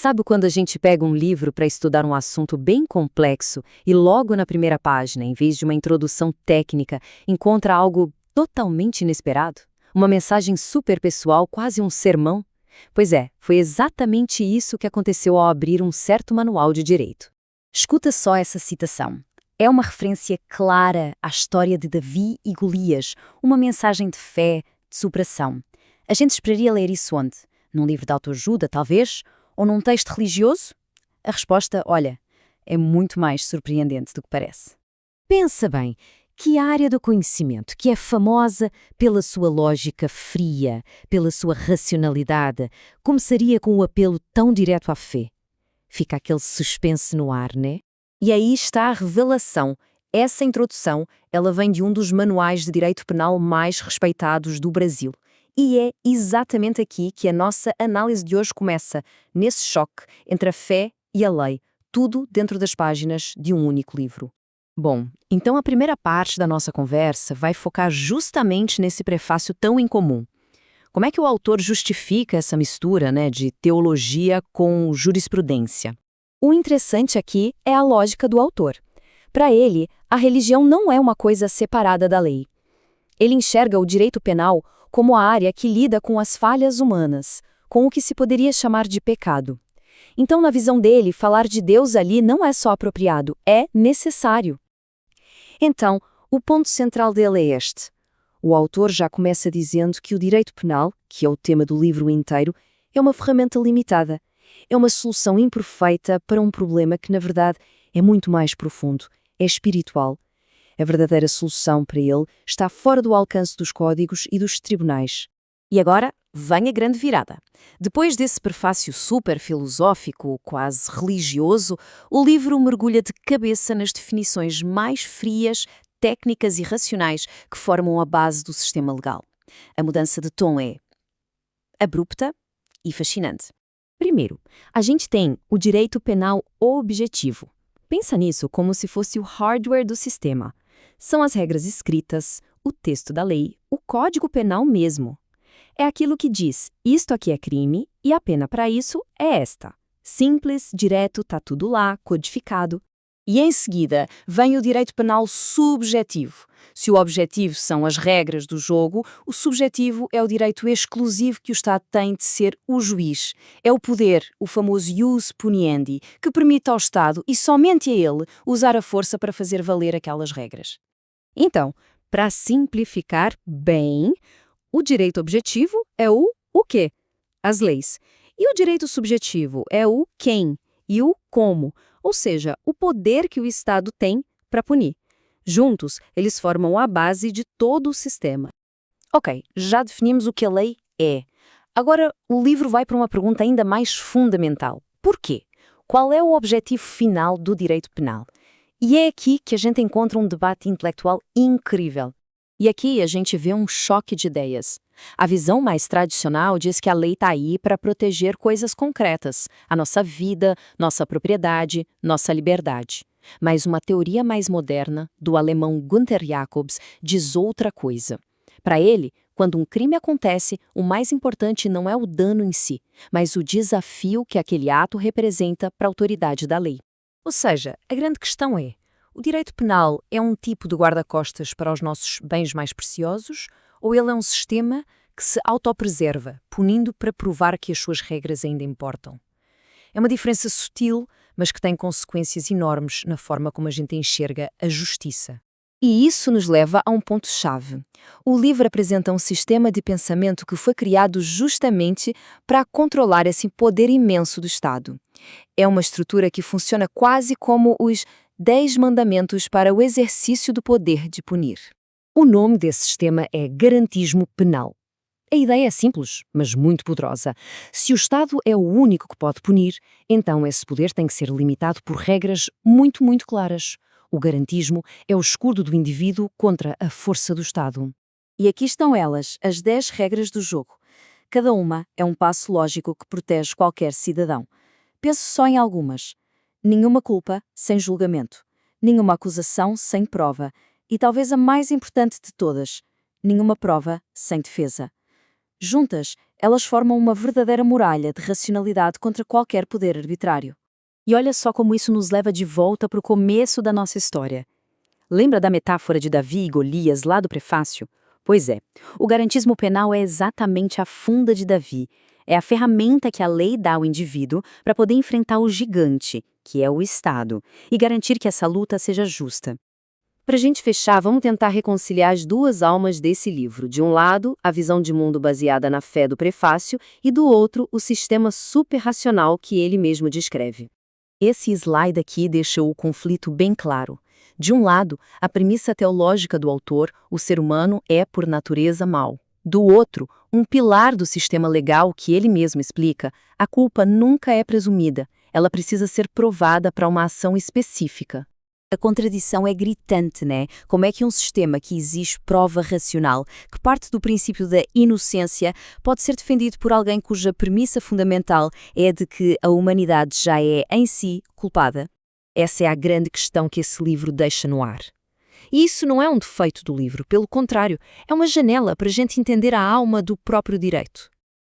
Sabe quando a gente pega um livro para estudar um assunto bem complexo e logo na primeira página, em vez de uma introdução técnica, encontra algo totalmente inesperado? Uma mensagem super pessoal, quase um sermão? Pois é, foi exatamente isso que aconteceu ao abrir um certo manual de direito. Escuta só essa citação. É uma referência clara à história de Davi e Golias, uma mensagem de fé, de superação. A gente esperaria ler isso onde? Num livro de autoajuda, talvez? Ou num texto religioso? A resposta, olha, é muito mais surpreendente do que parece. Pensa bem, que área do conhecimento que é famosa pela sua lógica fria, pela sua racionalidade, começaria com um apelo tão direto à fé? Fica aquele suspense no ar, né? E aí está a revelação. Essa introdução, ela vem de um dos manuais de direito penal mais respeitados do Brasil. E é exatamente aqui que a nossa análise de hoje começa, nesse choque entre a fé e a lei, tudo dentro das páginas de um único livro. Bom, então a primeira parte da nossa conversa vai focar justamente nesse prefácio tão incomum. Como é que o autor justifica essa mistura, de teologia com jurisprudência? O interessante aqui é a lógica do autor. Para ele, a religião não é uma coisa separada da lei. Ele enxerga o direito penal como a área que lida com as falhas humanas, com o que se poderia chamar de pecado. Então, na visão dele, falar de Deus ali não é só apropriado, é necessário. Então, o ponto central dele é este. O autor já começa dizendo que o direito penal, que é o tema do livro inteiro, é uma ferramenta limitada. É uma solução imperfeita para um problema que, na verdade, é muito mais profundo, é espiritual. A verdadeira solução para ele está fora do alcance dos códigos e dos tribunais. E agora, vem a grande virada. Depois desse prefácio super filosófico, quase religioso, o livro mergulha de cabeça nas definições mais frias, técnicas e racionais que formam a base do sistema legal. A mudança de tom é abrupta e fascinante. Primeiro, a gente tem o direito penal objetivo. Pensa nisso como se fosse o hardware do sistema. São as regras escritas, o texto da lei, o código penal mesmo. É aquilo que diz, isto aqui é crime e a pena para isso é esta. Simples, direto, tá tudo lá, codificado. E em seguida vem o direito penal subjetivo. Se o objetivo são as regras do jogo, o subjetivo é o direito exclusivo que o Estado tem de ser o juiz. É o poder, o famoso ius puniendi, que permite ao Estado, e somente a ele, usar a força para fazer valer aquelas regras. Então, para simplificar bem, o direito objetivo é o quê? As leis. E o direito subjetivo é o quem e o como, ou seja, o poder que o Estado tem para punir. Juntos, eles formam a base de todo o sistema. Ok, já definimos o que a lei é. Agora, o livro vai para uma pergunta ainda mais fundamental. Por quê? Qual é o objetivo final do direito penal? E é aqui que a gente encontra um debate intelectual incrível. E aqui a gente vê um choque de ideias. A visão mais tradicional diz que a lei está aí para proteger coisas concretas, a nossa vida, nossa propriedade, nossa liberdade. Mas uma teoria mais moderna, do alemão Gunther Jacobs, diz outra coisa. Para ele, quando um crime acontece, o mais importante não é o dano em si, mas o desafio que aquele ato representa para a autoridade da lei. Ou seja, a grande questão é, o direito penal é um tipo de guarda-costas para os nossos bens mais preciosos, ou ele é um sistema que se autopreserva, punindo para provar que as suas regras ainda importam? É uma diferença sutil, mas que tem consequências enormes na forma como a gente enxerga a justiça. E isso nos leva a um ponto-chave. O livro apresenta um sistema de pensamento que foi criado justamente para controlar esse poder imenso do Estado. É uma estrutura que funciona quase como os 10 mandamentos para o exercício do poder de punir. O nome desse sistema é garantismo penal. A ideia é simples, mas muito poderosa. Se o Estado é o único que pode punir, então esse poder tem que ser limitado por regras muito, muito claras. O garantismo é o escudo do indivíduo contra a força do Estado. E aqui estão elas, as 10 regras do jogo. Cada uma é um passo lógico que protege qualquer cidadão. Pense só em algumas. Nenhuma culpa sem julgamento. Nenhuma acusação sem prova. E talvez a mais importante de todas, nenhuma prova sem defesa. Juntas, Elas formam uma verdadeira muralha de racionalidade contra qualquer poder arbitrário. E olha só como isso nos leva de volta para o começo da nossa história. Lembra da metáfora de Davi e Golias lá do prefácio? Pois é, o garantismo penal é exatamente a funda de Davi. É a ferramenta que a lei dá ao indivíduo para poder enfrentar o gigante, que é o Estado, e garantir que essa luta seja justa. Para a gente fechar, vamos tentar reconciliar as duas almas desse livro. De um lado, a visão de mundo baseada na fé do prefácio, e do outro, o sistema superracional que ele mesmo descreve. Esse slide aqui deixa o conflito bem claro. De um lado, a premissa teológica do autor, o ser humano é, por natureza, mau. Do outro, um pilar do sistema legal que ele mesmo explica, a culpa nunca é presumida, ela precisa ser provada para uma ação específica. A contradição é gritante, né? Como é que um sistema que exige prova racional, que parte do princípio da inocência, pode ser defendido por alguém cuja premissa fundamental é de que a humanidade já é, em si, culpada? Essa é a grande questão que esse livro deixa no ar. E isso não é um defeito do livro, pelo contrário, é uma janela para a gente entender a alma do próprio direito.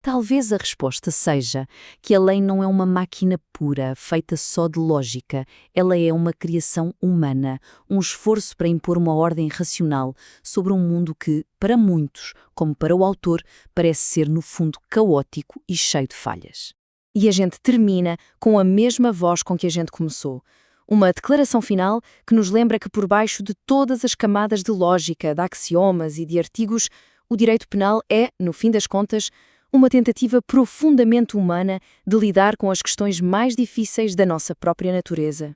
Talvez a resposta seja que a lei não é uma máquina pura, feita só de lógica. Ela é uma criação humana, um esforço para impor uma ordem racional sobre um mundo que, para muitos, como para o autor, parece ser, no fundo, caótico e cheio de falhas. E a gente termina com a mesma voz com que a gente começou. Uma declaração final que nos lembra que por baixo de todas as camadas de lógica, de axiomas e de artigos, o direito penal é, no fim das contas, uma tentativa profundamente humana de lidar com as questões mais difíceis da nossa própria natureza.